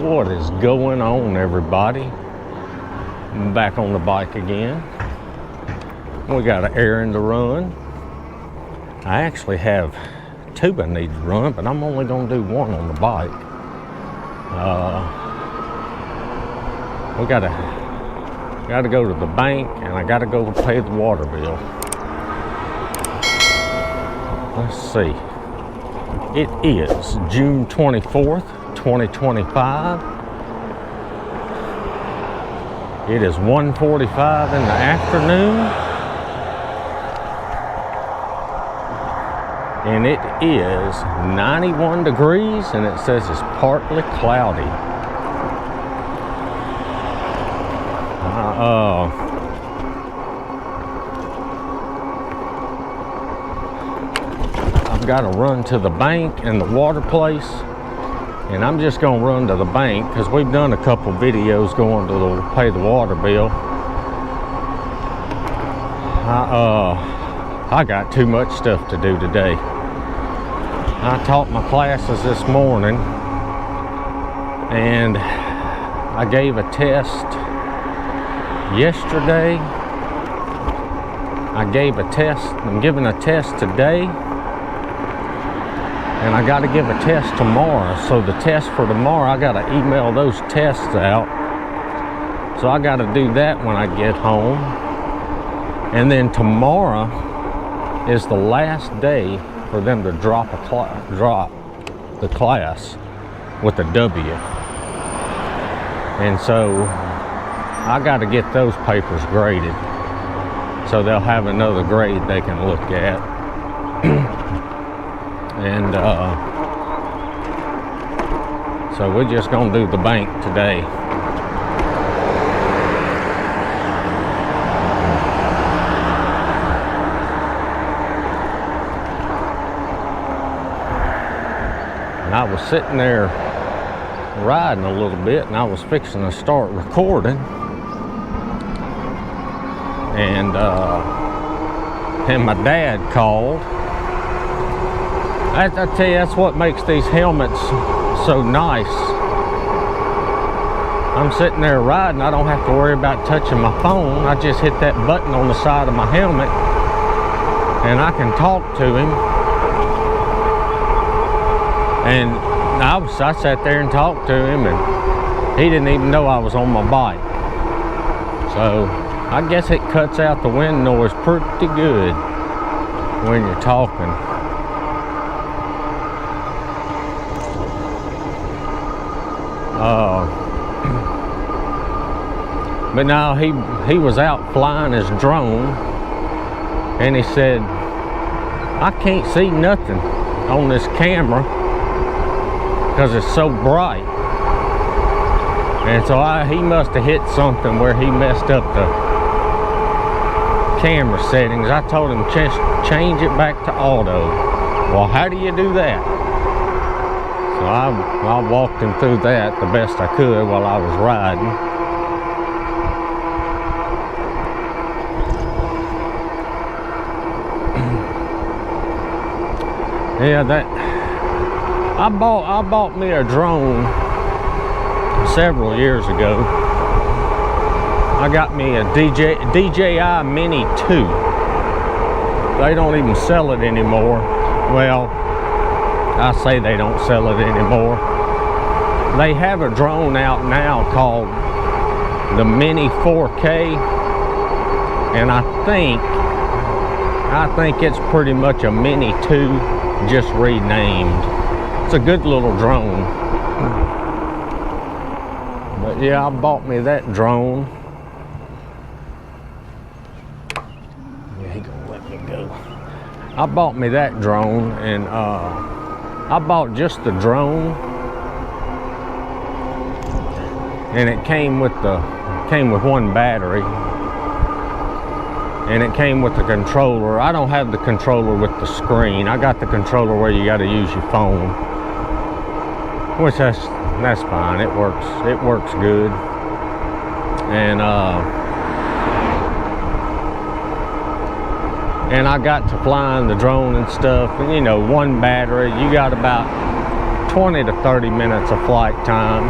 What is going on, everybody? I'm back on the bike again. We got an errand to run. I actually have two I need to run, but I'm only going to do one on the bike. We gotta go to the bank, and I gotta go pay the water bill. Let's see. It is June 24th, 2025. It is 1:45 in the afternoon. And it is 91 degrees, and it says it's partly cloudy. I've got to run to the bank and the water place, and I'm just going to run to the bank because we've done a couple videos going to pay the water bill. I got too much stuff to do today. I taught my classes this morning, and I gave a test yesterday. I gave a test. I'm giving a test today, and I got to give a test tomorrow. So the test for tomorrow, I got to email those tests out. So I got to do that when I get home. And then tomorrow is the last day for them to drop the class with a W. And so I got to get those papers graded, so they'll have another grade they can look at. And so we're just gonna do the bank today. And I was sitting there riding a little bit, and I was fixing to start recording. And my dad called. I tell you, that's what makes these helmets so nice. I'm sitting there riding, I don't have to worry about touching my phone. I just hit that button on the side of my helmet, and I can talk to him. And I sat there and talked to him, and he didn't even know I was on my bike. So I guess it cuts out the wind noise pretty good when you're talking. But now he was out flying his drone, and he said, I can't see nothing on this camera because it's so bright. And so he must have hit something where he messed up the camera settings. I told him change it back to auto. Well, how do you do that? So I walked him through that the best I could while I was riding. Yeah, I bought me a drone several years ago. I got me a DJI Mini 2. They don't even sell it anymore. Well, I say they don't sell it anymore. They have a drone out now called the Mini 4K, and I think it's pretty much a Mini 2 just renamed. It's a good little drone. But yeah, I bought me that drone. Yeah, he gonna let me go. I bought me that drone, and I bought just the drone, and it came with one battery, and it came with the controller. I don't have the controller with the screen. I got the controller where you got to use your phone, which that's fine. It works good. And and I got to flying the drone and stuff, and you know, one battery, you got about 20 to 30 minutes of flight time.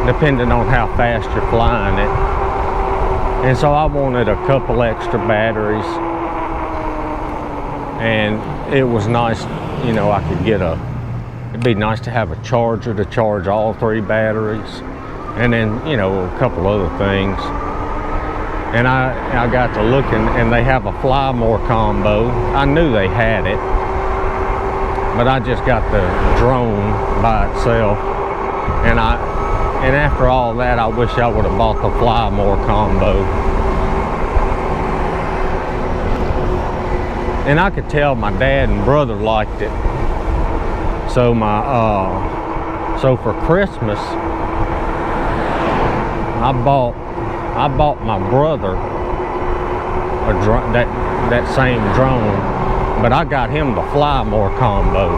depending on how fast you're flying it. And so I wanted a couple extra batteries, and it was nice, you know, I could get it'd be nice to have a charger to charge all 3 batteries, and then, you know, a couple other things. And I got to looking, and they have a fly more combo. I knew they had it, but I just got the drone by itself. And after all that, I wish I would have bought the fly more combo. And I could tell my dad and brother liked it. So so for Christmas, I bought my brother that same drone, but I got him the fly more combo,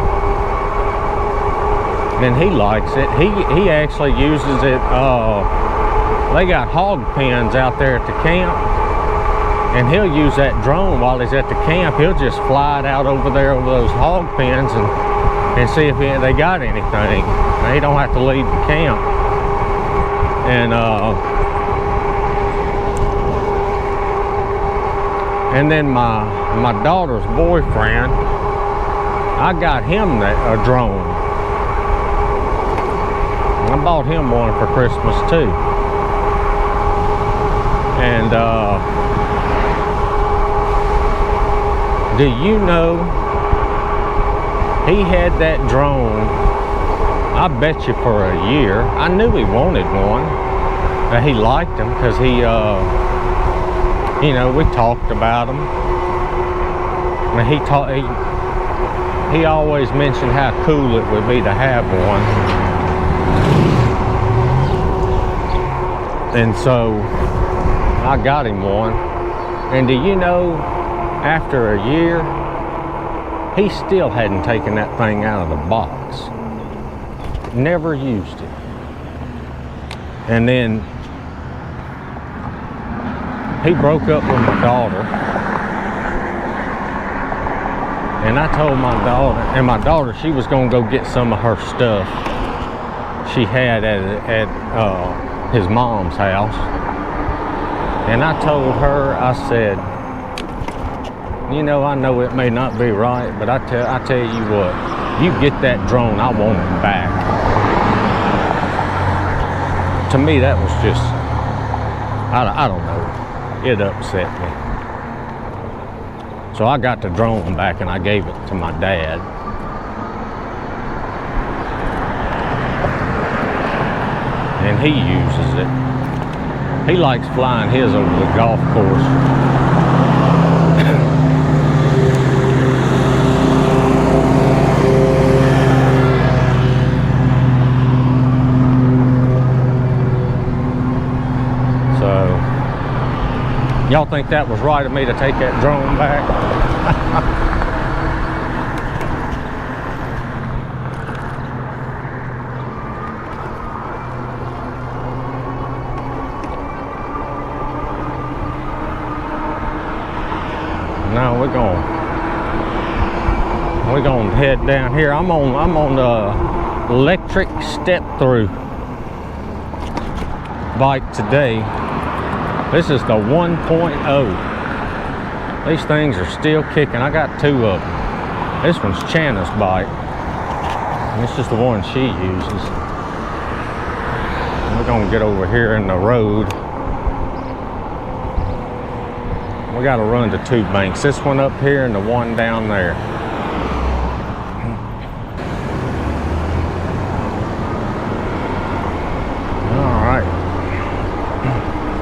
and he likes it. He actually uses it. They got hog pens out there at the camp, and he'll use that drone while he's at the camp. He'll just fly it out over there over those hog pens and see if they got anything. Now, he don't have to leave the camp. And then my daughter's boyfriend, I got him a drone. I bought him one for Christmas too. And do you know, he had that drone, I bet you, for a year. I knew he wanted one. He liked them because you know, we talked about them. And he always mentioned how cool it would be to have one. And so I got him one. And do you know, after a year, he still hadn't taken that thing out of the box. Never used it. And then he broke up with my daughter, and I told my daughter, she was gonna go get some of her stuff she had at his mom's house. And I told her, I said, you know, I know it may not be right, but I tell you what, you get that drone, I want it back. To me, that was just, I don't know. It upset me. So I got the drone back and I gave it to my dad. And he uses it. He likes flying his over the golf course. Y'all think that was right of me to take that drone back? No, we're going to head down here. I'm on the electric step through bike today. This is the 1.0. These things are still kicking. I got 2 of them. This one's Chana's bike. And this is the one she uses. We're gonna get over here in the road. We gotta run to 2 banks. This one up here and the one down there.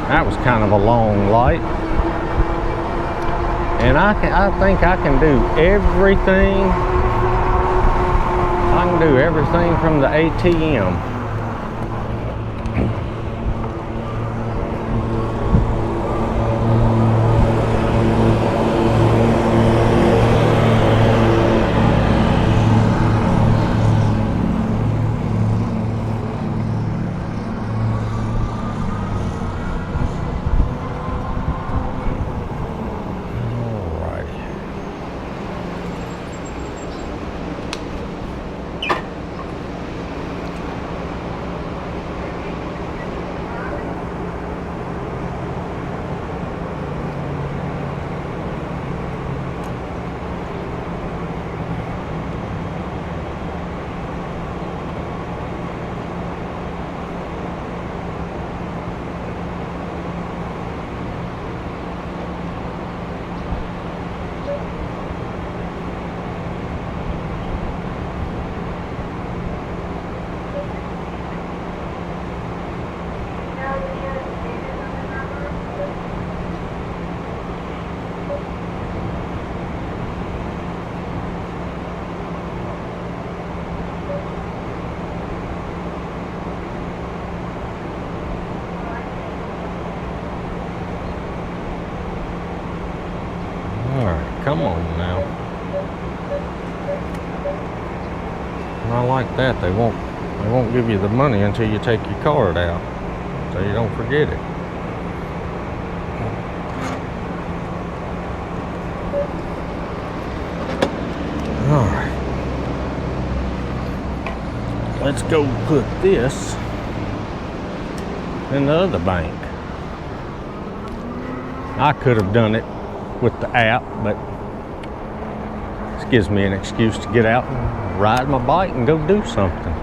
That was kind of a long light. And I think I can do everything. I can do everything from the ATM. come on now. Not like that. They won't give you the money until you take your card out, so you don't forget it. All right. Let's go put this in the other bank. I could have done it with the app, but this gives me an excuse to get out and ride my bike and go do something.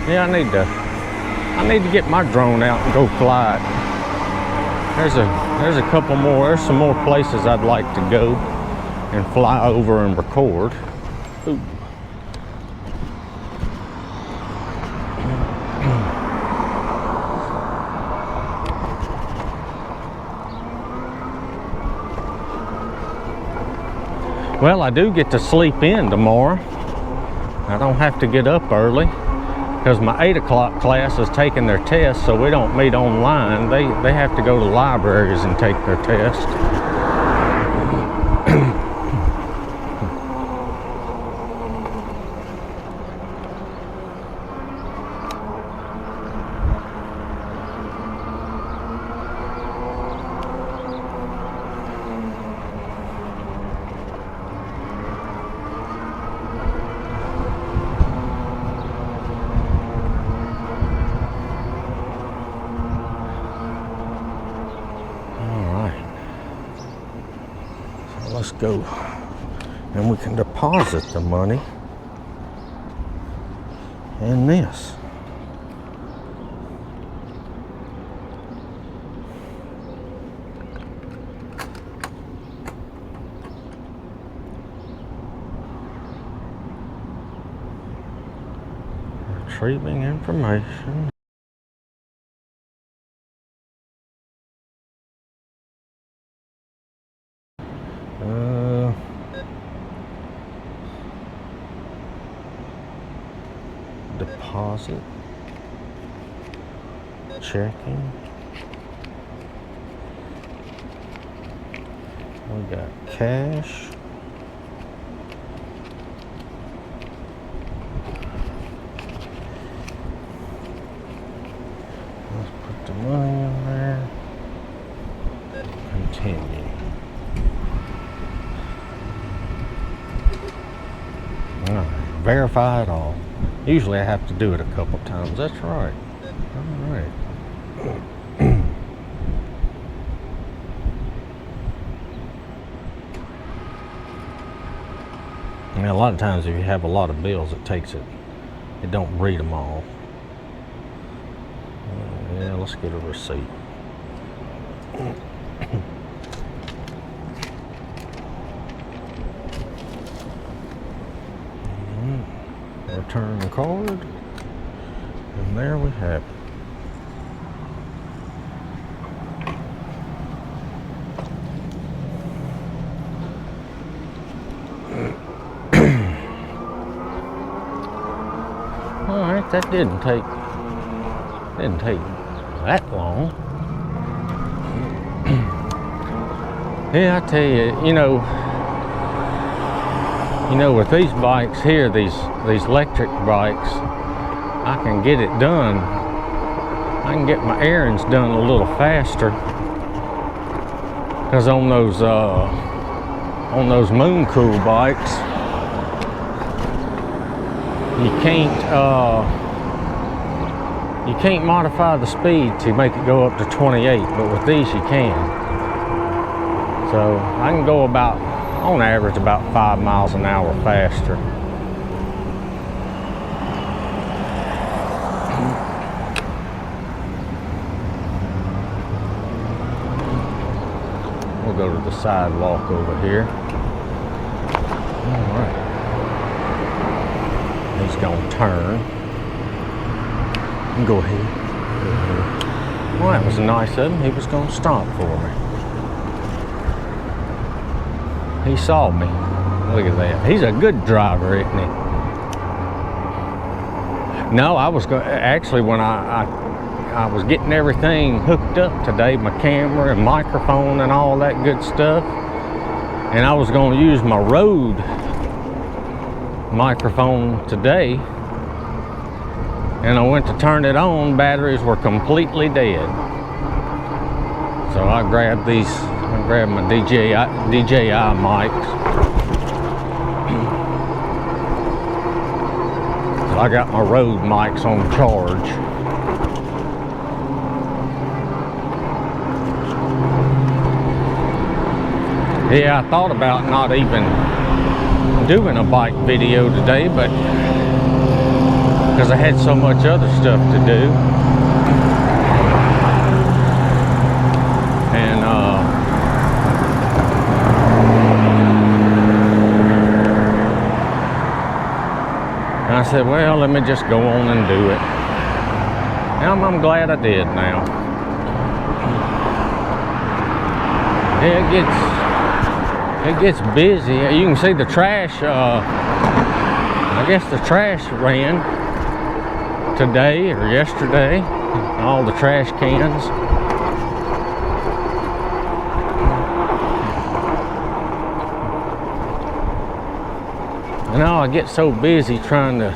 Yeah, I need to get my drone out and go fly it. There's a couple more, there's some more places I'd like to go and fly over and record. Ooh. Well, I do get to sleep in tomorrow. I don't have to get up early because my 8 o'clock class is taking their test, so we don't meet online. They have to go to libraries and take their test. Let's go, and we can deposit the money in this. Retrieving information. Deposit, checking. We got cash. Let's put the money in there. Continue. All right, verify it all. Usually I have to do it a couple times. That's right. All right. And a lot of times if you have a lot of bills, it don't read them all. Yeah, let's get a receipt. Return the card, and there we have it. All right, that didn't take that long. Yeah, I tell you, you know, with these bikes here, these electric bikes, I can get it done. I can get my errands done a little faster. Because on those Moon Cool bikes, you can't modify the speed to make it go up to 28, but with these you can. So I can go on average about 5 miles an hour faster. We'll go to the sidewalk over here. All right. He's gonna turn. Go ahead. Well, that was nice of him. He was gonna stop for me. He saw me. Look at that. He's a good driver, isn't he? No, I was actually when I was getting everything hooked up today, my camera and microphone and all that good stuff, and I was going to use my Rode microphone today, and I went to turn it on, batteries were completely dead. So I grabbed my DJI mics. So I got my Rode mics on charge. Yeah, I thought about not even doing a bike video today, but because I had so much other stuff to do. And I said, well, let me just go on and do it. And I'm glad I did now. Yeah, it gets busy. You can see the trash, I guess the trash ran today or yesterday, all the trash cans. And now I get so busy trying to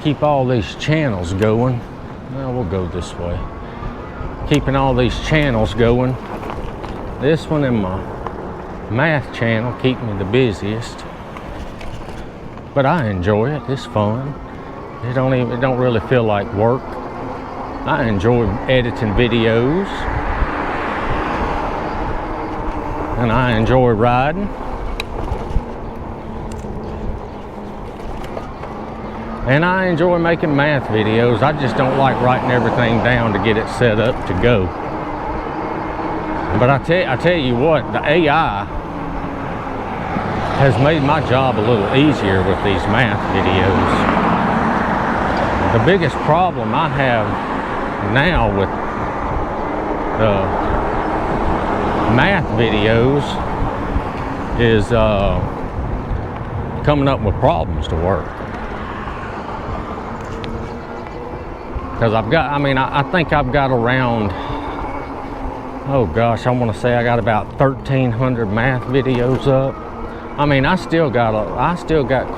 keep all these channels going. Well, we'll go this way. Keeping all these channels going. This one and my math channel keep me the busiest, but I enjoy it. It's fun. It don't really feel like work. I enjoy editing videos, and I enjoy riding. And I enjoy making math videos. I just don't like writing everything down to get it set up to go. But I tell you what, the AI has made my job a little easier with these math videos. The biggest problem I have now with the math videos is coming up with problems to work. Because I think I've got around, oh gosh, I want to say I got about 1,300 math videos up. I mean, I still got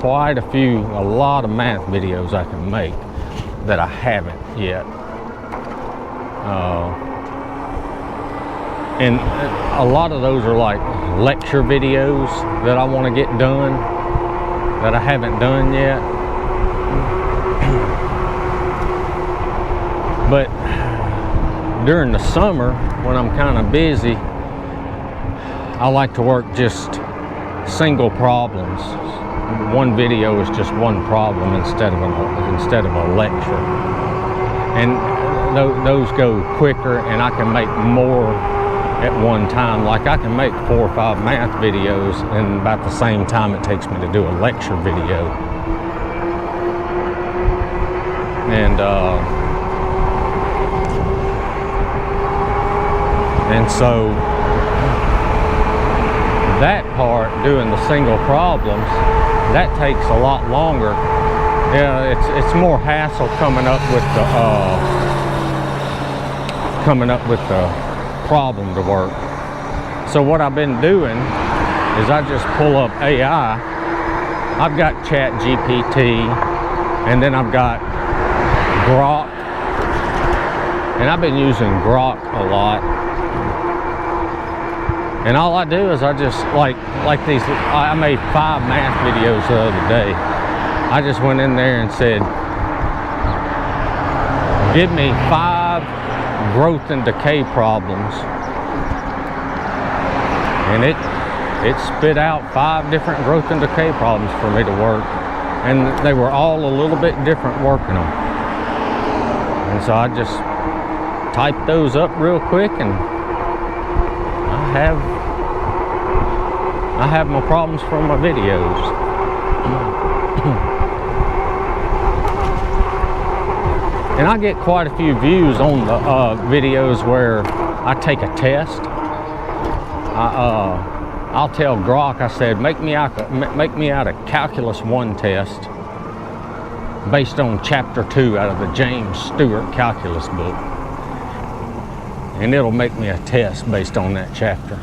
quite a lot of math videos I can make that I haven't yet. And a lot of those are like lecture videos that I want to get done that I haven't done yet. But during the summer, when I'm kind of busy, I like to work just single problems. One video is just one problem instead of a lecture, and those go quicker, and I can make more at one time. Like I can make 4 or 5 math videos in about the same time it takes me to do a lecture video. And so that part, doing the single problems, that takes a lot longer. Yeah, it's more hassle coming up with the problem to work. So what I've been doing is I just pull up AI. I've got ChatGPT, and then I've got Grok, and I've been using Grok a lot. And all I do is I just like these. I made 5 math videos the other day. I just went in there and said, give me 5 growth and decay problems, and it spit out 5 different growth and decay problems for me to work, and they were all a little bit different working them. And so I just typed those up real quick, and I have my problems from my videos. And I get quite a few views on the videos where I take a test. I'll tell Grok, I said, make me out a Calculus 1 test based on chapter 2 out of the James Stewart calculus book. And it'll make me a test based on that chapter.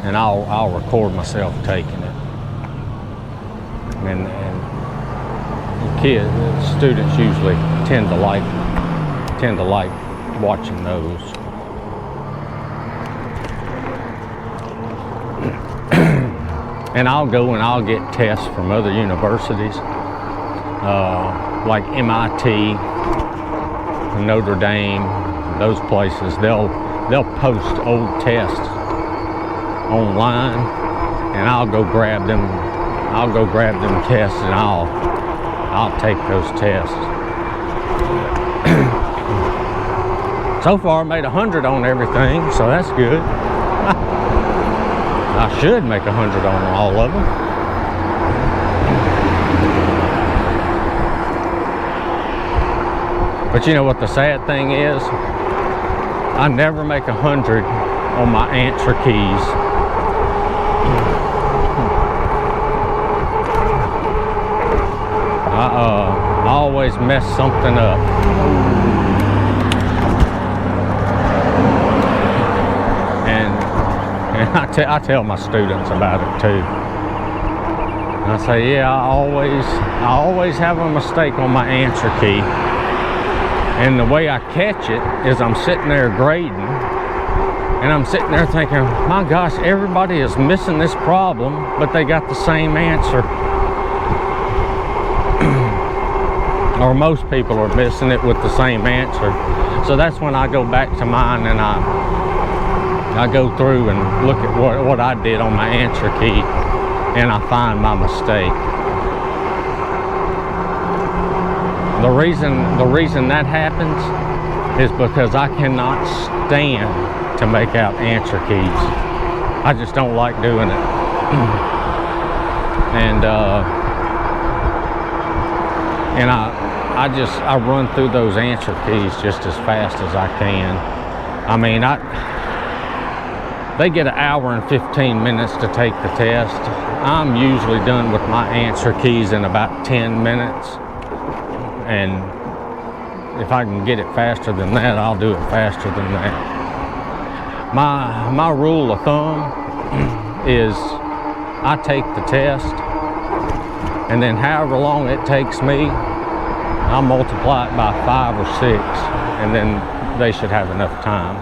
And I'll record myself taking it. And students usually tend to like watching those. And I'll go and I'll get tests from other universities, like MIT, Notre Dame, those places. They'll post old tests online, and I'll go grab them. I'll go grab them tests, and I'll take those tests. So far, I made 100 on everything, so that's good. I should make 100 on all of them. But you know what the sad thing is? I never make 100 on my answer keys. I always mess something up. And I tell my students about it too. I say, yeah, I always have a mistake on my answer key. And the way I catch it is I'm sitting there grading, and I'm sitting there thinking, my gosh, everybody is missing this problem, but they got the same answer. Or most people are missing it with the same answer. So that's when I go back to mine and I go through and look at what I did on my answer key, and I find my mistake. The reason that happens is because I cannot stand to make out answer keys. I just don't like doing it. And I run through those answer keys just as fast as I can. I mean, they get an hour and 15 minutes to take the test. I'm usually done with my answer keys in about 10 minutes. And if I can get it faster than that, I'll do it faster than that. My rule of thumb is I take the test, and then however long it takes me, I'll multiply it by 5 or 6, and then they should have enough time.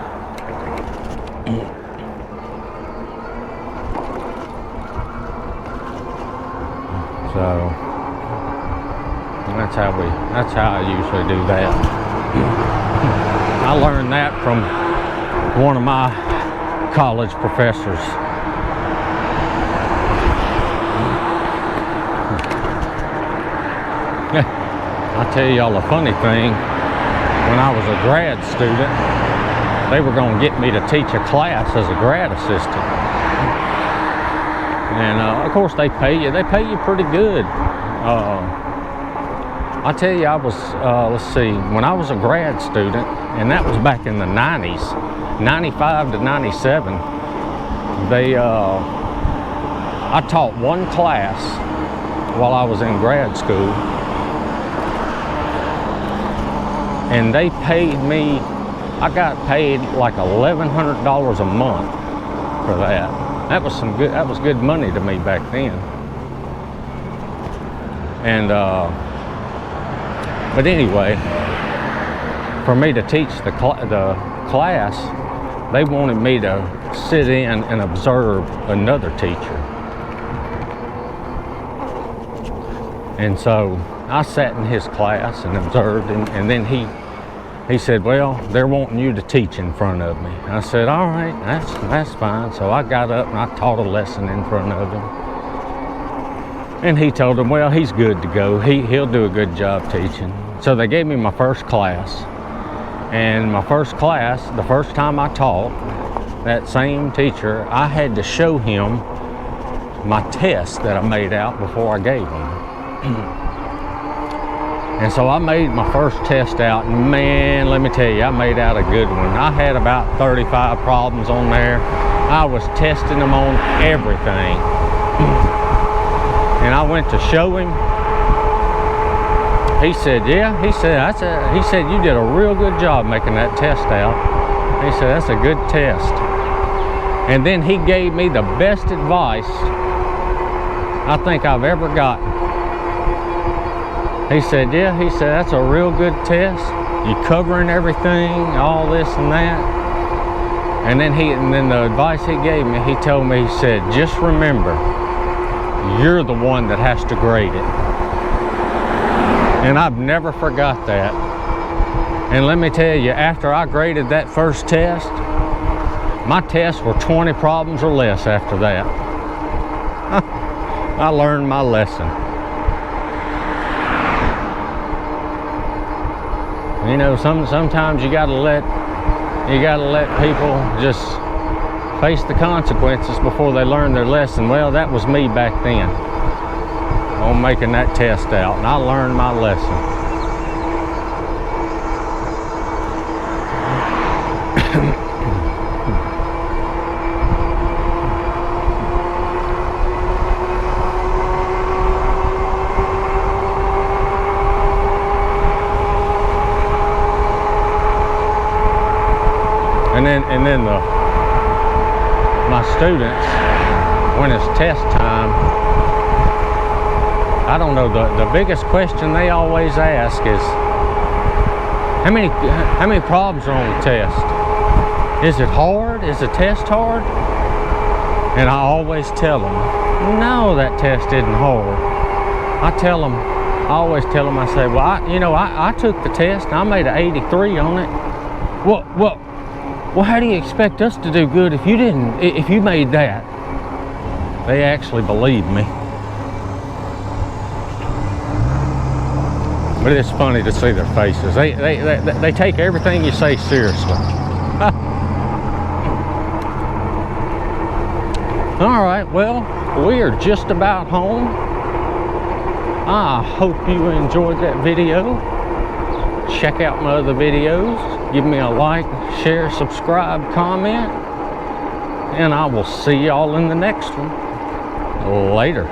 So that's how I usually do that. I learned that from one of my college professors. I'll tell y'all a funny thing. When I was a grad student, they were going to get me to teach a class as a grad assistant. And of course they pay you pretty good. I tell you, I was, let's see, when I was a grad student, and that was back in the 90s, 95 to 97, I taught one class while I was in grad school, and they paid me, I got paid like $1,100 a month for that. That was good money to me back then. And but anyway, for me to teach the class, they wanted me to sit in and observe another teacher. And so I sat in his class and observed, and then he said, well, they're wanting you to teach in front of me. I said, all right, that's fine. So I got up and I taught a lesson in front of him. And he told them, well, he's good to go. He'll do a good job teaching. So they gave me my first class. And my first class, the first time I taught, that same teacher, I had to show him my test that I made out before I gave him. And so I made my first test out, and man, let me tell you, I made out a good one. I had about 35 problems on there, I was testing them on everything. And I went to show him. He said, yeah, he said, you did a real good job making that test out. He said, that's a good test. And then he gave me the best advice I think I've ever gotten. He said, yeah, he said, that's a real good test. You're covering everything, all this and that. And then the advice he gave me, he told me, he said, just remember, you're the one that has to grade it. And I've never forgot that. And let me tell you, after I graded that first test, my tests were 20 problems or less after that. I learned my lesson. You know, sometimes you gotta let people just face the consequences before they learn their lesson. Well, that was me back then on making that test out, and I learned my lesson. And then my students, when it's test time, I don't know, the biggest question they always ask is, how many problems are on the test? Is it hard? Is the test hard? And I always tell them, no, that test isn't hard. I always tell them, I say, well, I took the test and I made an 83 on it. Well, how do you expect us to do good if you made that? They actually believe me. But it's funny to see their faces. They take everything you say seriously. All right, well, we are just about home. I hope you enjoyed that video. Check out my other videos. Give me a like, share, subscribe, comment, and I will see y'all in the next one. Later.